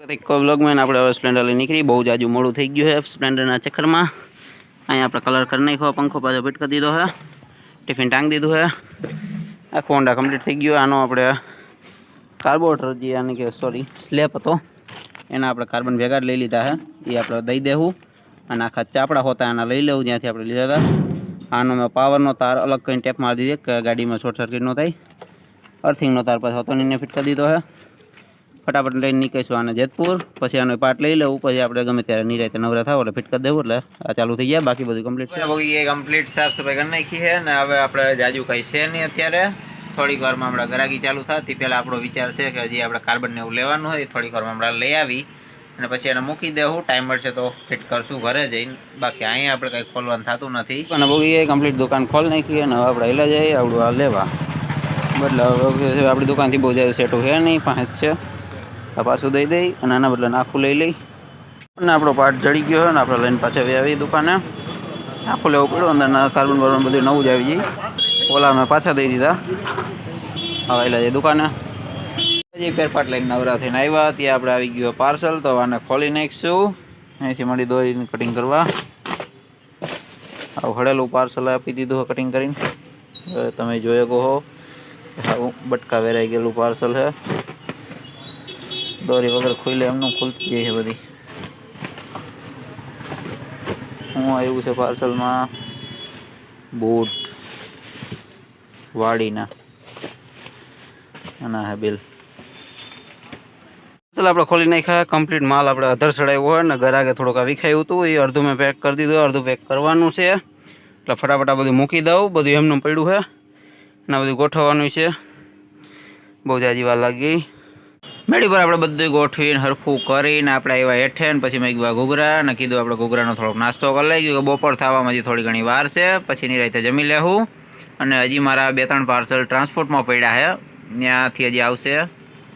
એક વ્લોગમાં આપણે હવે સ્પ્લેન્ડર લઈ નીકળી. બહુ જાજુ મોડું થઈ ગયું છે સ્પ્લેન્ડરના ચક્કરમાં. અહીંયા આપણે કલર કરી નાખ્યો, પંખો પાછો ફિટ કરી દીધો છે, ટિફિન ટાંગ દીધું છે. આખો હોન્ડા કમ્પ્લીટ થઈ ગયો. આનો આપણે કાર્બોરેટર જે આને કે સોરી સ્લેબ હતો એના આપણે કાર્બન ભેગા લઈ લીધા છે. એ આપણે દઈ દેવું અને આખા ચાપડા હોતા એના લઈ લેવું જ્યાંથી આપણે લીધા હતા. આનો મેં પાવરનો તાર અલગ કરીને ટેપ મારી દીધી કે ગાડીમાં શોર્ટ સર્કિટ ન થાય. અર્થિંગનો તાર પછી હતો એને ફિટ કરી દીધો છે. ફટાફટ લઈને નીકળીશું આને જેતપુર. પછી આનો પાર્ટ લઈ લેવું, પછી આપણે ગમે ત્યારે નિરાતે નવરા થાવ એટલે ફિટ કરી દેવું એટલે આ ચાલુ થઈ ગયા. બાકી બધું કમ્પ્લીટ છે. એ કમ્પ્લીટ સાફ સફાઈ કરી નાખી છે ને હવે આપણે જાજુ કંઈ છે નહીં અત્યારે. થોડીક વારમાં હમણાં ગરાગી ચાલુ થતી પહેલાં આપણો વિચાર છે કે હજી આપણે કાર્બનને એવું લેવાનું હોય થોડીક વારમાં હમણાં લઈ આવી અને પછી એને મૂકી દેવું. ટાઈમ મળશે તો ફિટ કરશું ઘરે જઈને. બાકી અહીંયા આપણે કંઈ ખોલવાનું થતું નથી. અને બગીએ કમ્પ્લીટ દુકાન ખોલી નાખી અને હવે આપણે હેલા જઈએ આવડું આ લેવા. બદલે આપણી દુકાનથી બહુ જાય સેટું છે નહીં, 5 છે. આ પાછું દઈ દઈ અને આના બદલે આખું લઈ લઈ અને આપણો પાર્ટ જડી ગયો હોય ને આપણે લઈને પાછા આવી દુકાને. આખું લેવું પડ્યું. અંદરના કાર્બન બાર્બન બધું નવું જ આવી જાય. ઓલા મેં પાછા દઈ દીધા. હવે એટલે જઈએ દુકાને. હજી ફેરફાટ લઈને નવરા થઈને આવ્યા ત્યાં આપણે આવી ગયો પાર્સલ. તો આને ખોલી નાખીશું. અહીંથી મળી દોઈને કટિંગ કરવા. આવું હળેલું પાર્સલ આપી દીધું કટિંગ કરીને. તમે જોઈ શકો હો આવું બટકા વેરાઈ ગયેલું પાર્સલ છે. દોરી વગર ખુલે એમનું ખુલતી જાય છે બધી. હું આવ્યું છે પાર્સલમાં બૂટ વાડીના અને હા બિલ. ચાલ આપણે ખોલી નાખ્યા. કમ્પ્લીટ માલ આપણે અધર ચડાવ્યો હોય ને ઘરાગે થોડુંક વિખાયું હતું એ અડધું મેં પેક કરી દીધું, અડધું પેક કરવાનું છે. એટલે ફટાફટ આ બધું મૂકી દઉં. બધું એમનું પડ્યું છે અને બધું ગોઠવવાનું છે. બહુ જાજી વાર લાગી. મેળી પર આપણે બધું ગોઠવીને હરખું કરીને આપણે આવ્યા હેઠે ને પછી મેં કીધું ઘૂઘરા અને કીધું આપણે ઘૂઘરાનો થોડોક નાસ્તો કરી લઈ ગયો. બપોર થવામાં હજી થોડી ઘણી વાર છે, પછી નિરાતે જમી લેવું. અને હજી મારા 2-3 પાર્સલ ટ્રાન્સપોર્ટમાં પડ્યા છે, ત્યાંથી હજી આવશે.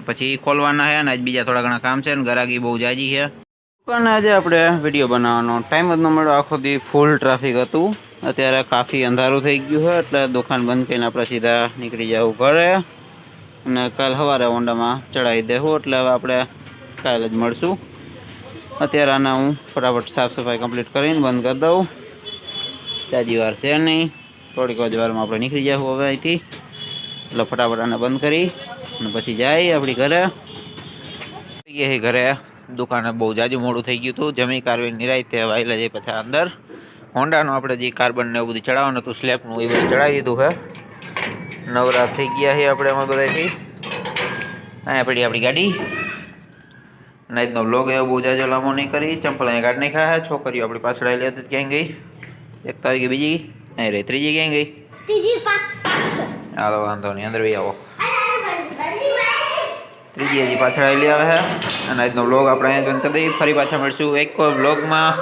પછી ખોલવાના છે અને આજ બીજા થોડા ઘણા કામ છે ને ગરાગી બહુ જાજી છે. અને આજે આપણે વિડીયો બનાવવાનો ટાઈમ જ ન મળ્યો. આખો દી ફૂલ ટ્રાફિક હતું. અત્યારે કાફી અંધારું થઈ ગયું છે એટલે દુકાન બંધ કરીને આપણે સીધા નીકળી જવું ઘરે અને કાલ સવારે હોન્ડામાં ચડાવી દેવું. એટલે હવે આપણે કાલે જ મળશું. અત્યારે આને હું ફટાફટ સાફ સફાઈ કમ્પ્લીટ કરીને બંધ કરી દઉં. જાજી વાર છે નહીં, થોડીક જ વારમાં આપણે નીકળી જવું હવે અહીંથી. એટલે ફટાફટ આને બંધ કરી અને પછી જાય આપણી ઘરે. એ ઘરે દુકાને બહુ જાજુ મોડું થઈ ગયું હતું. જમી કાર્બન નિરાયતે વાયલા જાય પછી અંદર હોન્ડાનું આપણે જે કાર્બન ને એવું બધું ચડાવવાનું હતું સ્લેબનું એ બધું ચડાવી દીધું છે. નવરા થઈ ગયા છે આપણે એમાં બધાથી. અહીંયા પડી આપણી ગાડી. નાઈટનો બ્લોગ એવો બહુ જાજો લાંબો નહીં કરી. ચંપલ અહીંયા કાઢ નાખ્યા છે. છોકરીઓ આપણી પાછળ આવેલી હતી ક્યાંય ગઈ? એક તો આવી ગઈ, બીજી અહીં રહી, ત્રીજી ક્યાંય ગઈ? હાલો વાંધો નહીં, અંદર બી આવો. ત્રીજી હજી પાછળ આવેલી આવે છે. અને આજનો બ્લોગ આપણે અહીંયા બંધ કરી દઈએ. ફરી પાછા મળશું એક બ્લોગમાં.